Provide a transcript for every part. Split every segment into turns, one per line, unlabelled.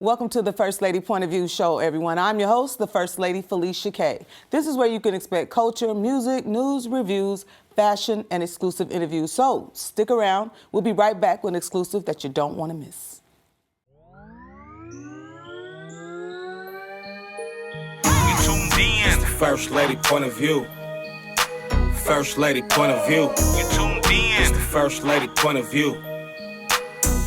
Welcome to the First Lady Point of View show, everyone. I'm your host, the First Lady Felicia K. This is where you can expect culture, music, news, reviews, fashion, and exclusive interviews. So stick around. We'll be right back with an exclusive that you don't want to miss.
You tuned in. It's the First Lady Point of View. First Lady Point of View. You tuned in. It's the First Lady Point of View.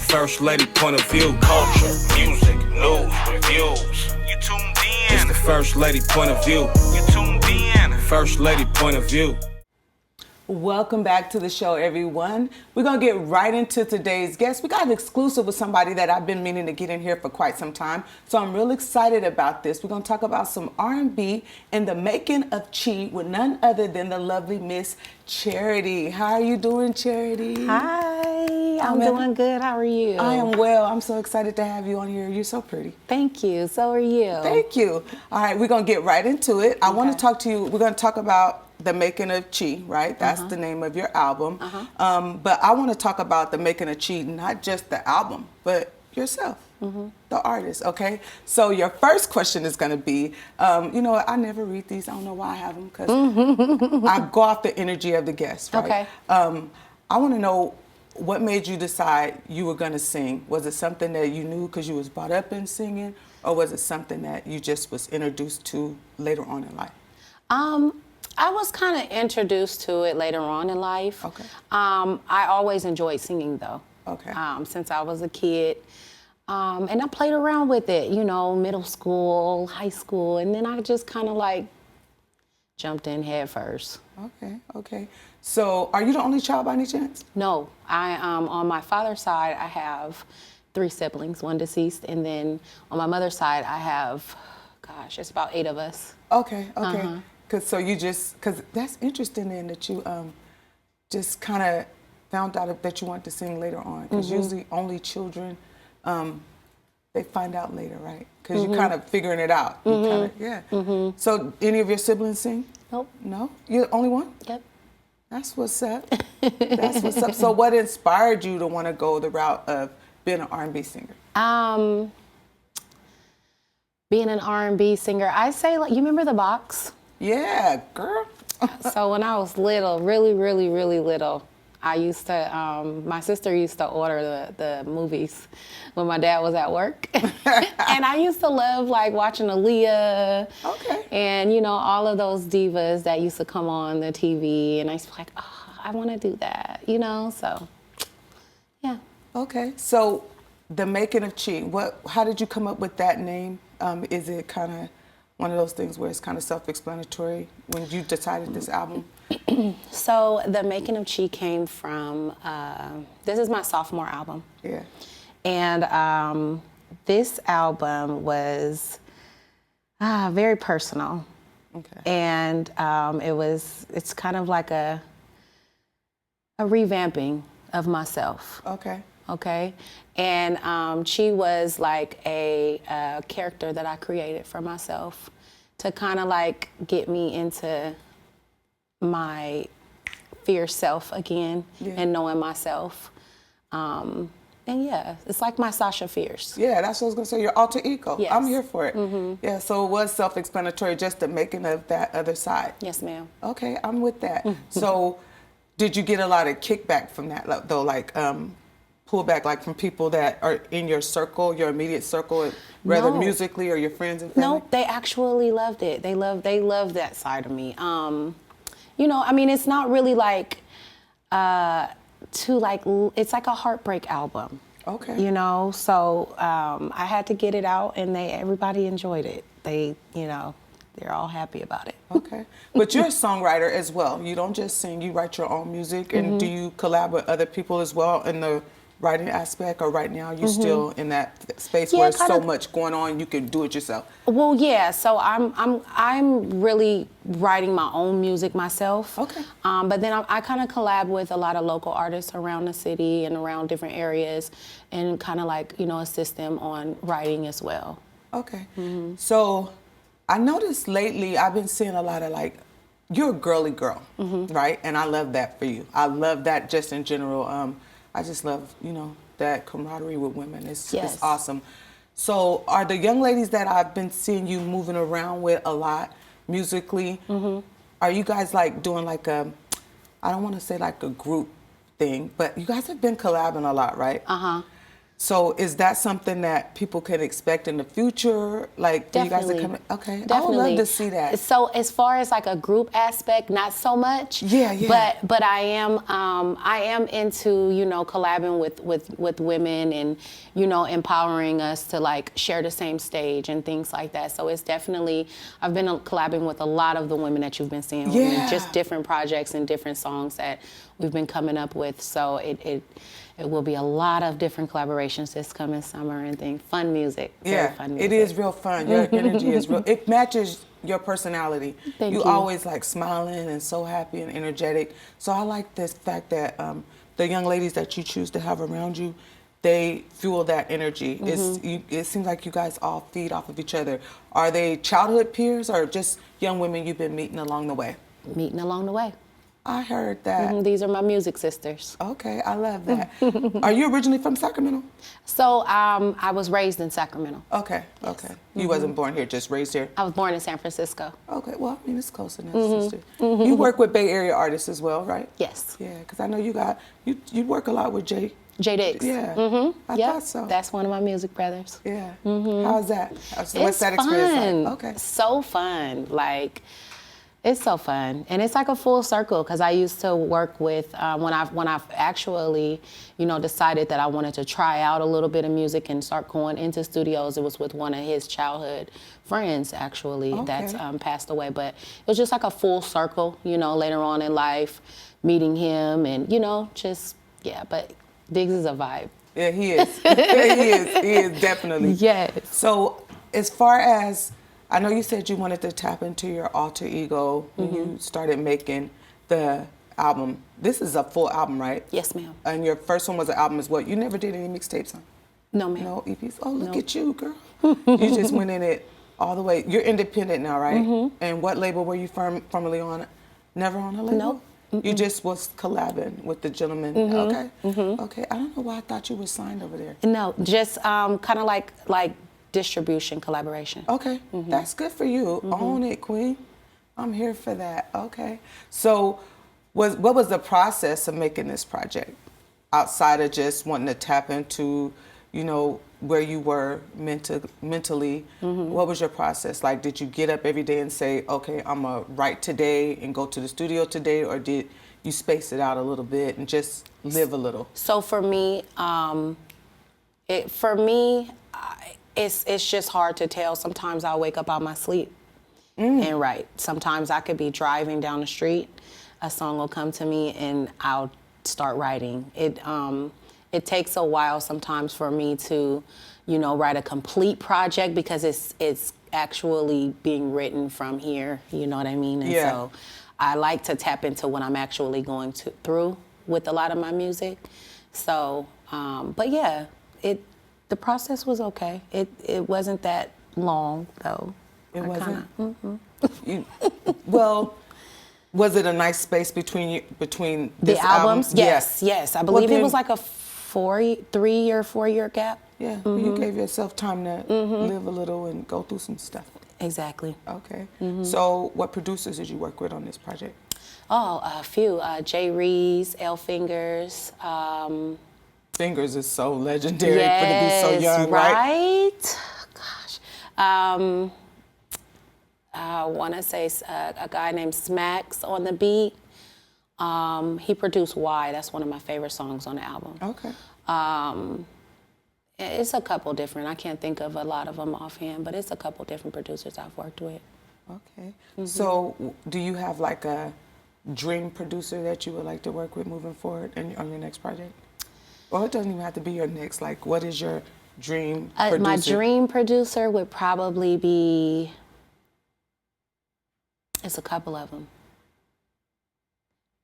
First Lady Point of View. Culture, music, news, reviews. You tuned in. It's the First Lady Point of View. You tuned in. First Lady Point of View.
Welcome back to the show, everyone. We're going to get right into today's guest. We got an exclusive with somebody that I've been meaning to get in here for quite some time. So I'm real excited about this. We're going to talk about some R&B and the making of Chi with none other than the lovely Miss Charitte. How are you doing, Charitte?
Hi, I'm doing good. How are you?
I am well. I'm so excited to have you on here. You're so pretty.
Thank you. So are you.
Thank you. All right, we're going to get right into it. I want to talk to you. We're going to talk about The Making of Chi, right? That's the name of your album. But I want to talk about The Making of Chi, not just the album, but yourself, the artist, okay? So your first question is going to be, you know what, I never read these. I don't know why I have them, because I go off the energy of the guest, right?
Okay.
I want to know, what made you decide you were going to sing? Was it something that you knew because you was brought up in singing, or was it something that you just was introduced to later on in life?
I was kind of introduced to it later on in life.
Okay.
I always enjoyed singing, though.
Okay.
Since I was a kid. And I played around with it, you know, middle school, high school, and then I just kind of like jumped in head first.
Okay, okay. So are you the only child by any chance?
No, on my father's side, I have 3 siblings, 1 deceased, and then on my mother's side, I have, gosh, it's about 8 of us.
Okay, okay. Because that's interesting then that you just kind of found out that you wanted to sing later on. Because usually only children, they find out later, right? Because you're kind of figuring it out. You kind of, So any of your siblings sing?
Nope.
No? You're the only one?
Yep.
That's what's up. That's what's up. So what inspired you to want to go the route of being an R&B singer?
Being an R&B singer, I say, like, you remember The Box?
Yeah, girl.
So when I was little, really, really, really little, I used to, my sister used to order the movies when my dad was at work. And I used to love, like, watching Aaliyah.
Okay.
And, you know, all of those divas that used to come on the TV. And I used to be like, oh, I want to do that, you know? So, yeah.
Okay. So The Making of Chi, how did you come up with that name? Is it kind of one of those things where it's kind of self-explanatory when you decided this album?
So The Making of Chi came from, this is my sophomore album.
Yeah.
And this album was very personal.
Okay.
And it's kind of like a revamping of myself.
Okay.
Okay. And Chi was like a character that I created for myself to kind of like get me into my fierce self again and knowing myself. And yeah, it's like my Sasha Fierce.
Yeah, that's what I was going to say, your alter ego.
Yes.
I'm here for it. Yeah, so it was self-explanatory, just the making of that other side.
Yes, ma'am.
Okay, I'm with that. So did you get a lot of kickback from that, though, like pullback, like from people that are in your circle, your immediate circle, whether musically or your friends and family?
No, they actually loved it. They loved that side of me. You know, I mean, it's not really like it's like a heartbreak album.
Okay.
You know, so I had to get it out, and everybody enjoyed it. They, you know, they're all happy about it.
Okay. But you're a songwriter as well. You don't just sing, you write your own music. And do you collab with other people as well in the writing aspect, or right now you still in that space where there's so much going on, you can do it yourself?
Well, yeah. So I'm really writing my own music myself.
Okay.
But then I kind of collab with a lot of local artists around the city and around different areas, and kind of like, you know, assist them on writing as well.
Okay. So I noticed lately I've been seeing a lot of, like, you're a girly girl, right? And I love that for you. I love that just in general. I just love, you know, that camaraderie with women. It's awesome. So are the young ladies that I've been seeing you moving around with a lot musically, are you guys like doing like a, I don't want to say like a group thing, but you guys have been collabing a lot, right? So is that something that people can expect in the future? Like, do you guys are coming? Okay,
Definitely.
I would love to see that.
So as far as like a group aspect, not so much.
Yeah, yeah.
But I am into, you know, collabing with women and, you know, empowering us to like share the same stage and things like that. So it's definitely, I've been collabing with a lot of the women that you've been seeing with me, just different projects and different songs that we've been coming up with. So it will be a lot of different collaborations this coming summer and things. Fun music. Very fun music.
It is real fun. Your energy is real. It matches your personality.
Thank you.
You always like smiling and so happy and energetic. So I like this fact that the young ladies that you choose to have around you, they fuel that energy. It seems like you guys all feed off of each other. Are they childhood peers or just young women you've been meeting along the way?
Meeting along the way.
I heard that.
These are my music sisters.
Okay, I love that. Are you originally from Sacramento?
So I was raised in Sacramento.
Okay, okay. You wasn't born here, just raised here?
I was born in San Francisco.
Okay, well, I mean, it's close enough, sister. You work with Bay Area artists as well, right?
Yes.
Yeah, because I know you work a lot with J
Dix.
Yeah, I thought so.
That's one of my music brothers.
Yeah. How's that? What's
It's
that experience
fun.
like? Okay.
So fun. Like, it's so fun, and it's like a full circle because I used to work with when I've actually, you know, decided that I wanted to try out a little bit of music and start going into studios. It was with one of his childhood friends actually that's passed away, but it was just like a full circle, you know, later on in life, meeting him and you know just But Diggs is a vibe.
Yeah, he is. He is definitely.
Yes.
So as far as I know, you said you wanted to tap into your alter ego when you started making the album. This is a full album, right?
Yes, ma'am.
And your first one was an album as well. You never did any mixtapes, huh?
No, ma'am.
No EPs? Oh, look at you, girl. You just went in it all the way. You're independent now, right? And what label were you formerly on? Never on a label?
Nope.
You just was collabing with the gentleman. Okay. Okay. I don't know why I thought you were signed over there.
No, just kind of like distribution collaboration.
Okay, that's good for you. Own it, queen. I'm here for that. Okay. So what was the process of making this project outside of just wanting to tap into, you know, where you were mentally? What was your process? Like, did you get up every day and say, okay, I'm going to write today and go to the studio today, or did you space it out a little bit and just live a little?
So for me, it's just hard to tell. Sometimes I'll wake up out my sleep and write. Sometimes I could be driving down the street, a song will come to me and I'll start writing. It takes a while sometimes for me to, you know, write a complete project because it's actually being written from here, you know what I mean? And so I like to tap into what I'm actually going through with a lot of my music. So, but yeah, the process was okay. It wasn't that long though.
It wasn't. Well, was it a nice space between
the
this
albums?
album?
Yes. I believe it was like a 3 or 4 year gap.
Yeah, you gave yourself time to live a little and go through some stuff.
Exactly.
Okay. So what producers did you work with on this project?
Oh, a few. Jay Rees, L Fingers.
Fingers is so legendary for to be so young,
right? Gosh. I want to say a guy named Smacks on the beat. He produced Why. That's one of my favorite songs on the album.
Okay.
It's a couple different. I can't think of a lot of them offhand, but it's a couple different producers I've worked with.
Okay. So do you have like a dream producer that you would like to work with moving forward on your next project? Well, it doesn't even have to be your next. Like, what is your dream producer?
My dream producer would probably be, it's a couple of them.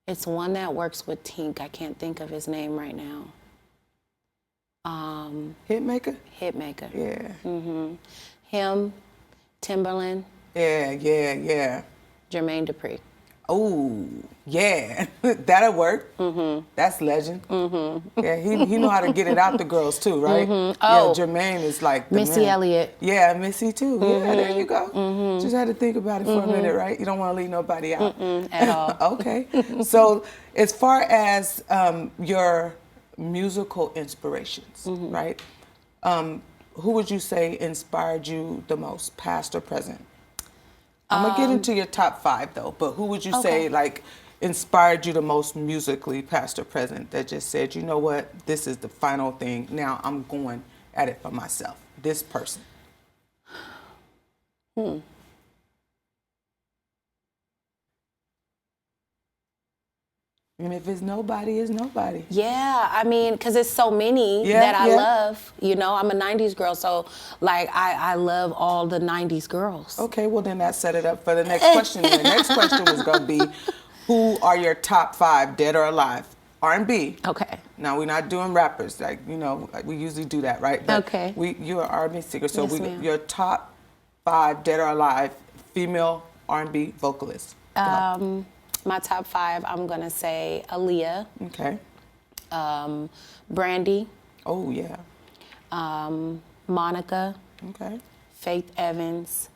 It's one that works with Tink. I can't think of his name right now.
Hitmaker?
Hitmaker.
Yeah.
Him, Timberland.
Yeah.
Jermaine Dupri.
Oh, yeah, that'll work. Mm-hmm. That's legend. Mm-hmm. Yeah, he know how to get it out the girls too, right?
Mm-hmm. Oh,
yeah, Jermaine is like the
Missy
man.
Elliott.
Yeah, Missy too.
Mm-hmm.
Yeah, there you go. Mm-hmm. Just had to think about it for a minute, right? You don't want to leave nobody out.
At all.
Okay. So as far as your musical inspirations, right? Who would you say inspired you the most, past or present? I'm gonna get into your top 5 though, but who would you say like inspired you the most musically, past or present, that just said, you know what, this is the final thing. Now I'm going at it for myself. This person. And if it's nobody, it's nobody.
Yeah, I mean, because it's so many that I love. You know, I'm a 90s girl, so, like, I love all the 90s girls.
Okay, well, then that set it up for the next question. The next question was going to be, who are your top 5, dead or alive? R&B.
Okay.
Now, we're not doing rappers. Like, you know, we usually do that, right? But
okay.
You're an R&B singer, so
Yes, ma'am.
your top 5, dead or alive, female R&B vocalists.
My top 5, I'm going to say Aaliyah.
Okay.
Brandy.
Oh, yeah.
Monica.
Okay.
Faith Evans.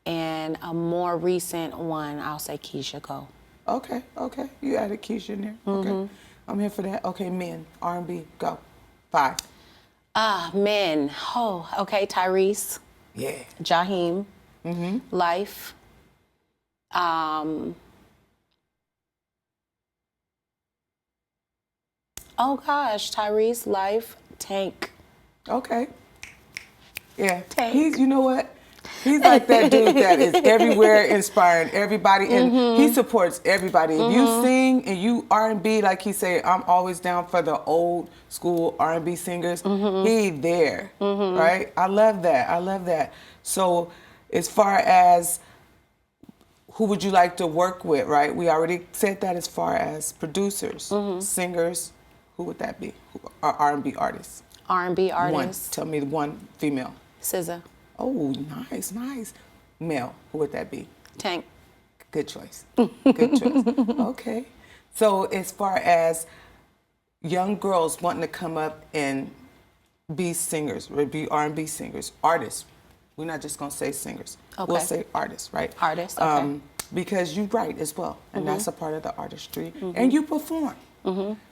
And a more recent one, I'll say Keisha Cole.
Okay. You added Keisha in there. Okay. I'm here for that. Okay, men, R&B, go. 5.
Men. Oh, okay. Tyrese.
Yeah.
Jaheim. Life. Oh gosh, Tyrese, Life, Tank.
Okay. Yeah.
Tank.
He's, you know what? He's like that dude that is everywhere, inspiring everybody, and he supports everybody. If you sing and you R&B, like he say, I'm always down for the old school R&B singers. He there, right? I love that. So, as far as who would you like to work with, right? We already said that as far as producers, singers. Who would that be? R&B artists.
R&B artists.
Tell me one female.
SZA.
Oh, nice. Male, who would that be?
Tank.
Good choice. Okay. So as far as young girls wanting to come up and be singers, or be R&B singers, artists, we're not just going to say singers.
Okay.
We'll say artists, right?
Artists, okay.
Because you write as well, and that's a part of the artistry, and you perform.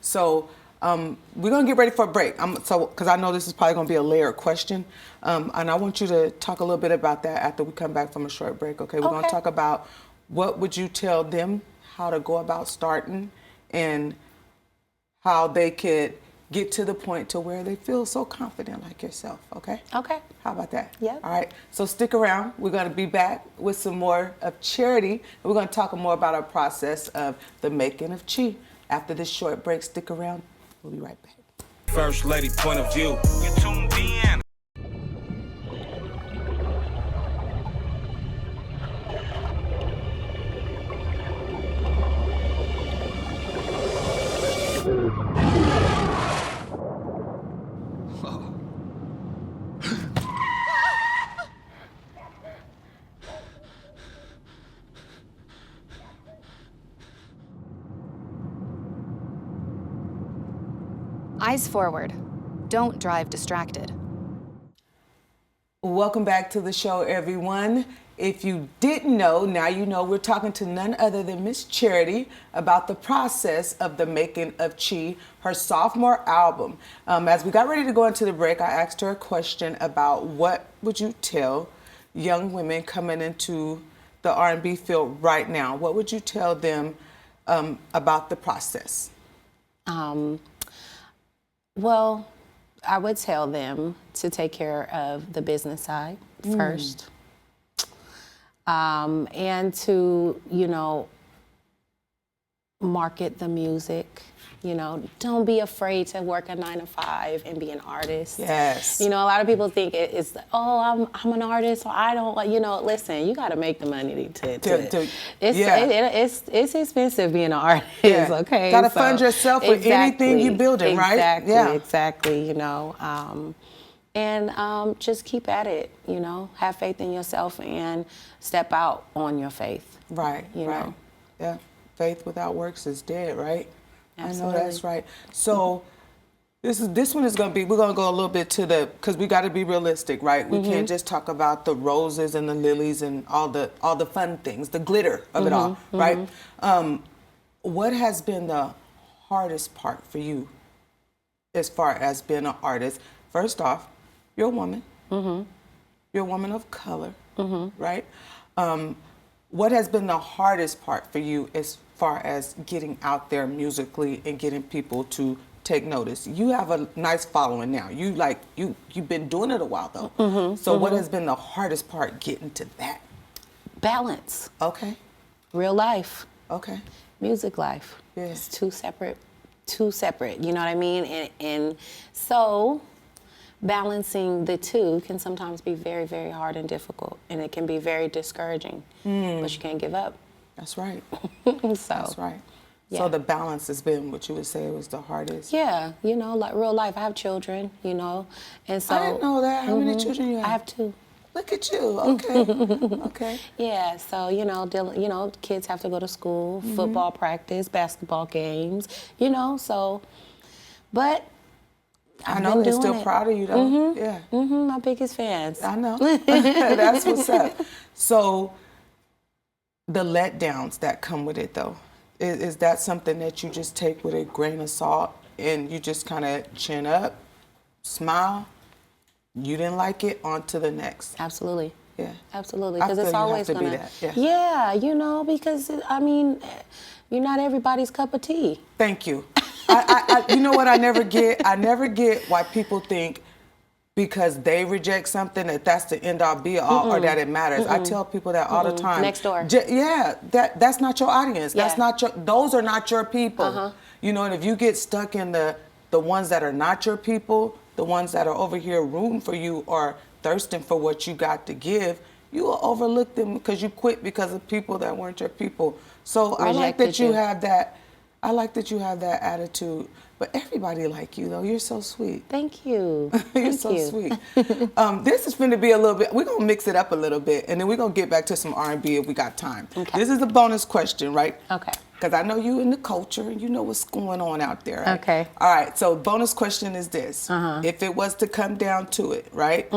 So we're going to get ready for a break. Because I know this is probably going to be a layered question. And I want you to talk a little bit about that after we come back from a short break, okay? We're going to talk about what would you tell them how to go about starting and how they could get to the point to where they feel so confident like yourself, okay?
Okay.
How about that?
Yeah.
All right. So stick around. We're going to be back with some more of Charity. And we're going to talk more about our process of the making of Chi. After this short break, stick around. We'll be right back.
First lady point of view. You tuned in.
Eyes forward. Don't drive distracted.
Welcome back to the show, everyone. If you didn't know, now you know. We're talking to none other than Miss Charity about the process of the making of Chi, her sophomore album. As we got ready to go into the break, I asked her a question about what would you tell young women coming into the R&B field right now? What would you tell them about the process?
Well, I would tell them to take care of the business side first. And to, market the music. Don't be afraid to work a 9-to-5 and be an artist.
Yes.
A lot of people think it's, I'm an artist, so I don't, listen, you got to make the money it's expensive being an artist, okay?
Got to fund yourself with anything you're building, right?
Exactly, And just keep at it, Have faith in yourself and step out on your faith.
Right,
you know?
Yeah. faith without works is dead, right?
Absolutely.
I know that's right. So this one is going to be, we're going to go a little bit to because we got to be realistic, right? We can't just talk about the roses and the lilies and all the fun things, the glitter of it all, right? What has been the hardest part for you as far as being an artist? First off, you're a woman. You're a woman of color, right? What has been the hardest part for you as far as getting out there musically and getting people to take notice? You have a nice following now. You've been doing it a while though. So what has been the hardest part getting to that?
Balance.
Okay.
Real life.
Okay.
Music life.
Yeah.
It's two separate, you know what I mean? And so balancing the two can sometimes be very, very hard and difficult, and it can be very discouraging, but you can't give up.
That's right.
So,
That's right.
Yeah.
So the balance has been what you would say was the hardest.
Yeah, you know, like real life. I have children, you know, and so.
I didn't know that. How many children you have?
I have 2.
Look at you. Okay. Okay.
Yeah, so kids have to go to school, football practice, basketball games, so, but
I know they're still proud of you though. Yeah.
My biggest fans.
I know. That's what's up. So the letdowns that come with it though, is that something that you just take with a grain of salt and you just kind of chin up, smile? You didn't like it, on to the next.
Absolutely.
Yeah.
Absolutely.
I
Because
feel
it's
you have
always
to be
going
that, yeah.
Yeah, because, you're not everybody's cup of tea.
Thank you. I you know what I never get? I never get why people think because they reject something that's the end all be all or that it matters. I tell people that all the time.
Next door.
Yeah, that's not your audience.
Yeah.
That's not those are not your people. And if you get stuck in the ones that are not your people, the ones that are over here rooting for you or thirsting for what you got to give, you will overlook them because you quit because of people that weren't your people. So I like that you have that. I like that you have that attitude. But everybody like you though. You're so sweet.
Thank you.
You're so sweet. This is going to be a little bit. We're gonna mix it up a little bit, and then we're gonna get back to some R&B if we got time.
Okay.
This is a bonus question, right?
Okay.
Because I know you in the culture and you know what's going on out there. Right?
Okay.
All right. So bonus question is this: if it was to come down to it, right?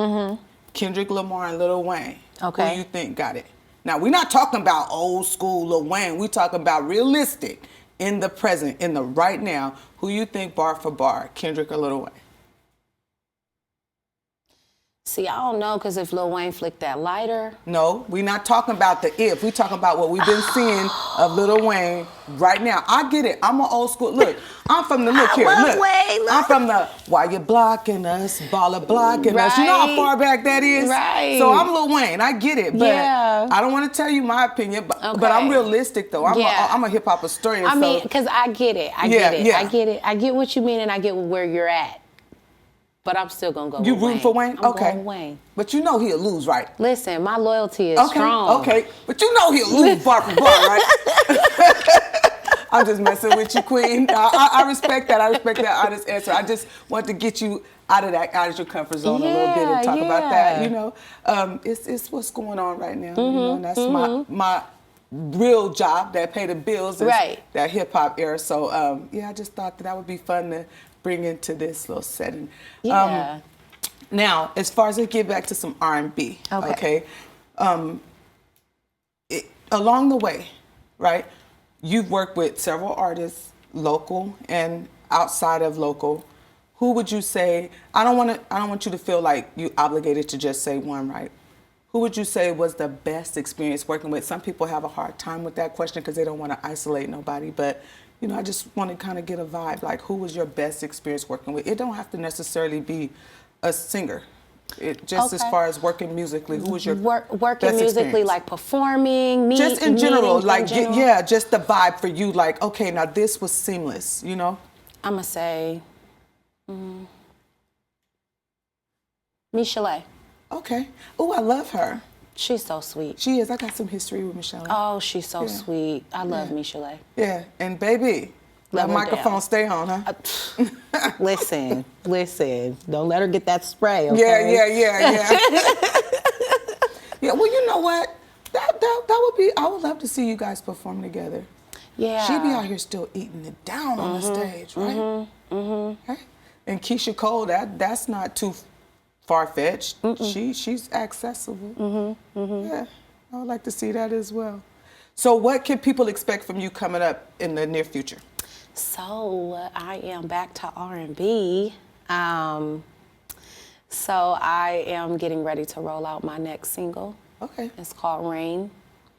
Kendrick Lamar and Lil Wayne.
Okay.
Who you think got it? Now we're not talking about old school Lil Wayne. We're talking about realistic, in the present, in the right now. Who you think bar for bar, Kendrick or Lil Wayne?
See, I don't know, because if Lil Wayne flicked that lighter.
No, we're not talking about the if. We're talking about what we've been seeing of Lil Wayne right now. I get it. I'm an old school. Look, I'm from the look here. Look,
Wayne,
I'm from the why you blocking us, baller blocking us. You know how far back that is?
Right.
So I'm Lil Wayne. I get it. But
Yeah.
I don't want to tell you my opinion, but
Okay.
I'm realistic though. I'm a hip hop historian.
I mean, because I get it. I get it.
Yeah.
I get it. I get what you mean, and I get where you're at. But I'm still going to go
You
with
rooting for Wayne?
I'm
Okay.
going Wayne.
But you know he'll lose, right?
Listen, my loyalty is
Okay,
strong.
okay. But you know he'll lose bar for bar, right? I'm just messing with you, Queen. I respect that. I respect that honest answer. I just want to get you out of your comfort zone a little bit and talk about that. It's what's going on right now. And that's my real job that pay the bills is that hip hop era. So I just thought that would be fun to bring into this little setting.
Yeah.
Now, as far as I get back to some R&B, okay? Along the way, right? You've worked with several artists, local and outside of local. Who would you say? I don't want you to feel like you obligated to just say one, right? Who would you say was the best experience working with? Some people have a hard time with that question because they don't want to isolate nobody, but I just want to kind of get a vibe. Like, who was your best experience working with? It don't have to necessarily be a singer. As far as working musically, who was your
working
best
musically,
experience?
like performing,
just in general, like
general?
just the vibe for you. Like, okay, now this was seamless.
I'm gonna say, Michelle.
Okay. Oh, I love her.
She's so sweet.
She is. I got some history with Michelle.
Oh, she's so sweet. I love Michelle.
Yeah, and baby,
Love
that
her
microphone
down.
stay on, huh?
Listen. Don't let her get that spray, okay?
Yeah. Yeah, well, you know what? That would be, I would love to see you guys perform together.
Yeah.
She be out here still eating it down on the stage, right? Right? And Keisha Cole, that's not too far-fetched. She's accessible. Yeah, I would like to see that as well. So what can people expect from you coming up in the near future?
So I am back to R&B. So I am getting ready to roll out my next single.
Okay.
It's called Rain.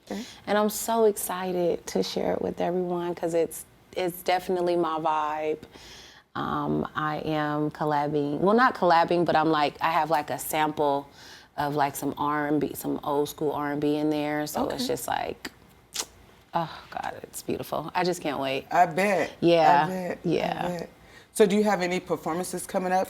Okay.
And I'm so excited to share it with everyone because it's definitely my vibe. I am collabing, well, not collabing, but I have like a sample of like some R&B, some old school R&B in there. So it's just like, oh God, it's beautiful. I just can't wait.
I bet.
Yeah.
I bet.
Yeah.
I bet. So do you have any performances coming up?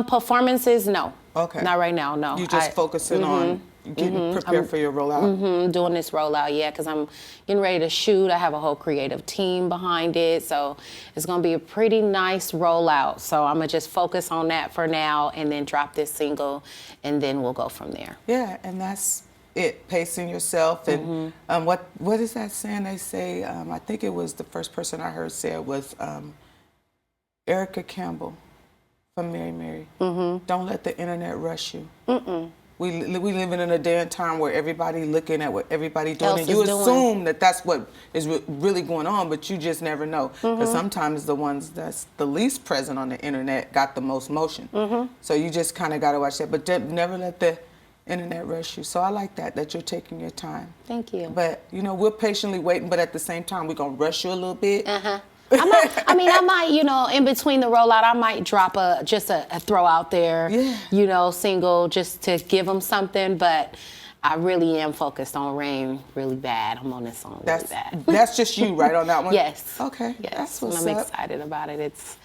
Performances, no.
Okay.
Not right now, no.
You just focusing on getting prepared for your rollout?
Doing this rollout, yeah, because I'm getting ready to shoot. I have a whole creative team behind it, so it's going to be a pretty nice rollout. So I'm going to just focus on that for now and then drop this single, and then we'll go from there.
Yeah, and that's it, pacing yourself. And what is that saying they say? I think it was the first person I heard say it was Erica Campbell from Mary. Don't let the internet rush you. We living in a day and time where everybody looking at what everybody doing, and you assume that that's what is really going on, but you just never know. Because sometimes the ones that's the least present on the internet got the most motion. So you just kind of got to watch that, but never let the internet rush you. So I like that you're taking your time.
Thank you.
But we're patiently waiting, but at the same time, we're gonna rush you a little bit.
I might, in between the rollout, I might drop just a throw out there, single just to give them something. But I really am focused on Rain really bad. I'm on this song really bad.
That's just you, right, on that one?
Yes.
Okay.
Yes.
That's what's
I'm
up.
excited about it. It's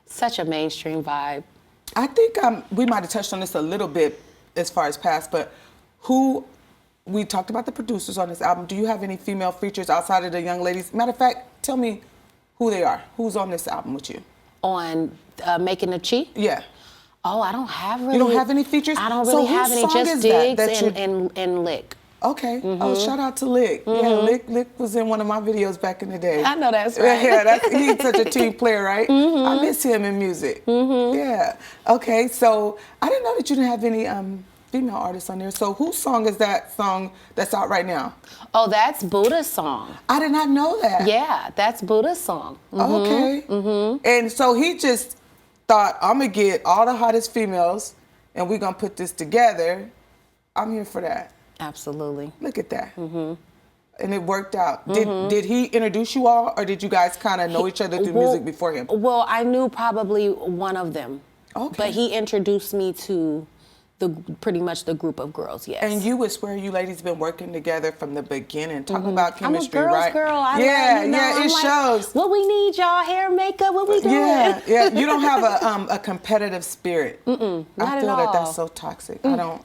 such a mainstream vibe.
I think we might have touched on this a little bit as far as past, but we talked about the producers on this album. Do you have any female features outside of the young ladies? Matter of fact, tell me who they are. Who's on this album with you?
On Making a Chi?
Yeah.
Oh, I don't have really.
You don't have any features?
I don't really have any. Just Diggs and Lick.
Okay. Oh, shout out to Lick. Yeah, Lick was in one of my videos back in the day.
I know that's right.
Yeah, he's such a team player, right? I miss him in music. Yeah. Okay, so I didn't know that you didn't have any female artists on there. So whose song is that song that's out right now?
Oh, that's Buddha's song.
I did not know that.
Yeah, that's Buddha's song.
Okay. And so he just thought, I'm going to get all the hottest females and we're going to put this together. I'm here for that.
Absolutely.
Look at that. And it worked out. Did he introduce you all, or did you guys kind of know each other through music before him?
Well, I knew probably one of them.
Okay.
But he introduced me to pretty much the group of girls, yes.
And you swear you ladies been working together from the beginning. Talk about chemistry,
I'm a girl's
right?
girl.
It shows.
What we need, y'all, hair, makeup, what we doing?
Yeah. You don't have a competitive spirit.
Not
I
at
feel
all.
that's so toxic. I don't.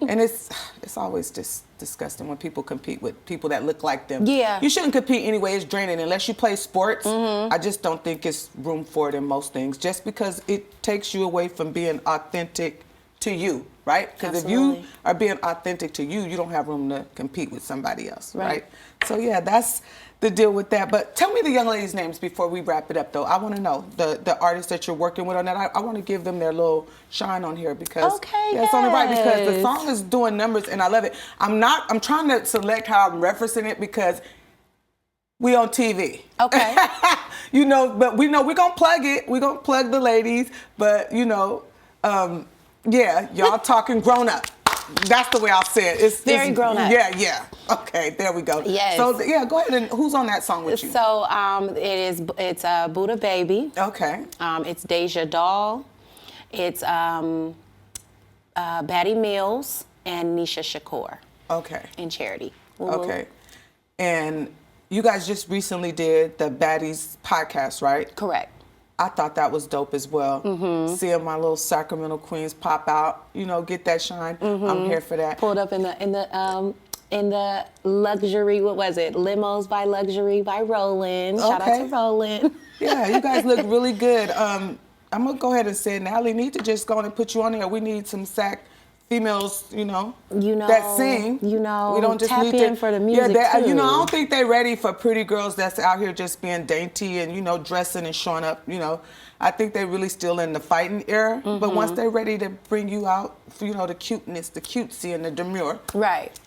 And it's always just disgusting when people compete with people that look like them.
Yeah.
You shouldn't compete anyway. It's draining. Unless you play sports, I just don't think it's room for it in most things. Just because it takes you away from being authentic to you, right? Because if you are being authentic to you, you don't have room to compete with somebody else, right? So yeah, that's the deal with that. But tell me the young ladies' names before we wrap it up, though. I want to know the artists that you're working with on that. I want to give them their little shine on here because it's only right, because the song is doing numbers and I love it. I'm trying to select how I'm referencing it because we on TV.
Okay.
But we know we're gonna plug it. We're gonna plug the ladies, but yeah, y'all talking grown up. That's the way I'll say it. It's
very grown up.
Yeah. Okay, there we go.
Yes.
So yeah, go ahead. And who's on that song with you?
So it's Buddha Baby.
Okay.
It's Deja Doll. It's Batty Mills and Nisha Shakur.
Okay.
And Charity.
Okay. And you guys just recently did the Baddies podcast, right?
Correct.
I thought that was dope as well. Seeing my little Sacramento queens pop out, get that shine. I'm here for that.
Pulled up in the luxury, what was it? Limos by Luxury by Roland. Shout out to Roland.
Yeah, you guys look really good. I'm gonna go ahead and say, Natalie, need to just go on and put you on there. We need some Sac females, that sing.
we
don't just
tap
need
in for the music too.
I don't think they're ready for pretty girls that's out here just being dainty and dressing and showing up. I think they're really still in the fighting era. But once they're ready to bring you out, the cuteness, the cutesy, and the demure.
Right.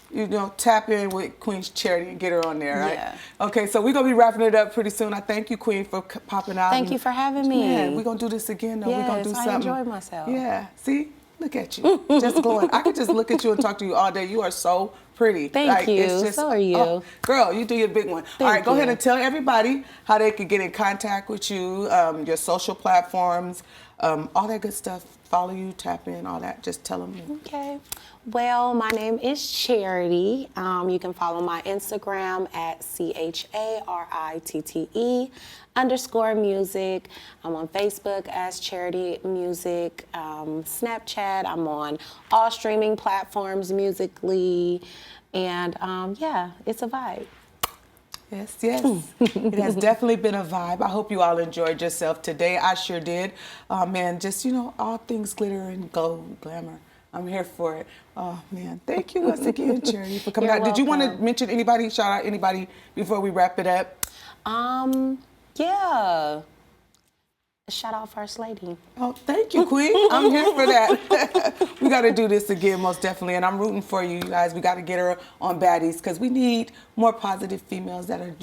Tap in with Queen Charity and get her on there, right?
Yeah.
Okay, so we're going to be wrapping it up pretty soon. I thank you, Queen, for popping out.
Thank you for having me.
Man, we're going to do this again, though.
Yes,
we're going to do something.
I enjoyed myself.
Yeah, see? Look at you. Just glowing. I could just look at you and talk to you all day. You are so pretty.
Thank you. So are you.
Oh, girl, you do your big one. All right, go ahead and tell everybody how they could get in contact with you, your social platforms, all that good stuff. Follow you, tap in, all that. Just tell them.
Okay. Well, my name is Charity. You can follow my Instagram at CHARITTE_music. I'm on Facebook as Charity Music. Snapchat. I'm on all streaming platforms musically. And yeah, it's a vibe.
Yes, yes. It has definitely been a vibe. I hope you all enjoyed yourself today. I sure did. Man, just, all things glitter and gold, glamour. I'm here for it. Oh, man. Thank you once again, Charity, for coming out. Did you want to mention anybody, shout out anybody before we wrap it up?
Yeah. Shout out First Lady.
Oh, thank you, Queen. I'm here for that. We got to do this again, most definitely. And I'm rooting for you guys. We got to get her on Baddies because we need more positive females that are,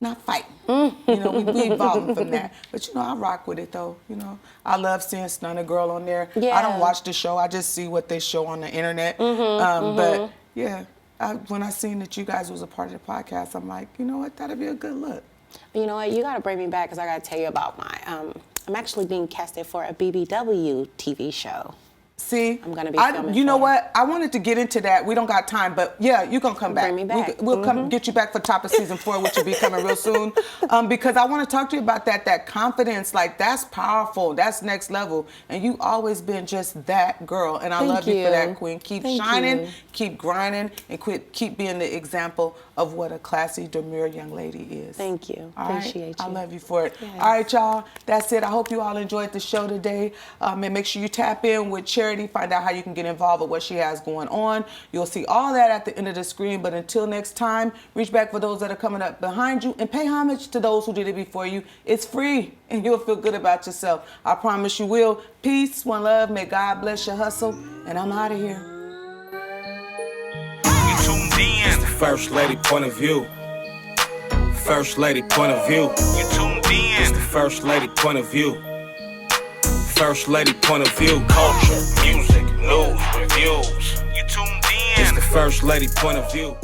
not fighting. We evolving from that. But, I rock with it, though. I love seeing Stunner Girl on there.
Yeah.
I don't watch the show. I just see what they show on the internet. But, yeah, when I seen that you guys was a part of the podcast, I'm like, you know what? That'd be a good look.
You know what? You got to bring me back because I got to tell you about my. I'm actually being casted for a BBW TV show.
See,
I'm gonna be filming.
You know what? I wanted to get into that. We don't got time, but yeah, you're gonna come back.
Bring me back.
We'll come get you back for top of season 4, which will be coming real soon. Because I want to talk to you about that confidence. Like that's powerful. That's next level. And you always been just that girl. And I love you for that, Queen. Keep shining, keep grinding, and keep being the example of what a classy, demure young lady is.
Thank you.
All
Appreciate
right?
you.
I love you for it.
Yes.
All right, y'all. That's it. I hope you all enjoyed the show today. And make sure you tap in with Charity. Find out how you can get involved with what she has going on. You'll see all that at the end of the screen. But until next time, reach back for those that are coming up behind you and pay homage to those who did it before you. It's free and you'll feel good about yourself. I promise you will. Peace, one love. May God bless your hustle. And I'm out of here.
You tuned in. It's the First Lady point of view. First Lady point of view. You tuned in. It's the First Lady point of view. First Lady point of view. Culture, music, news, reviews. You tuned in. It's the First Lady point of view.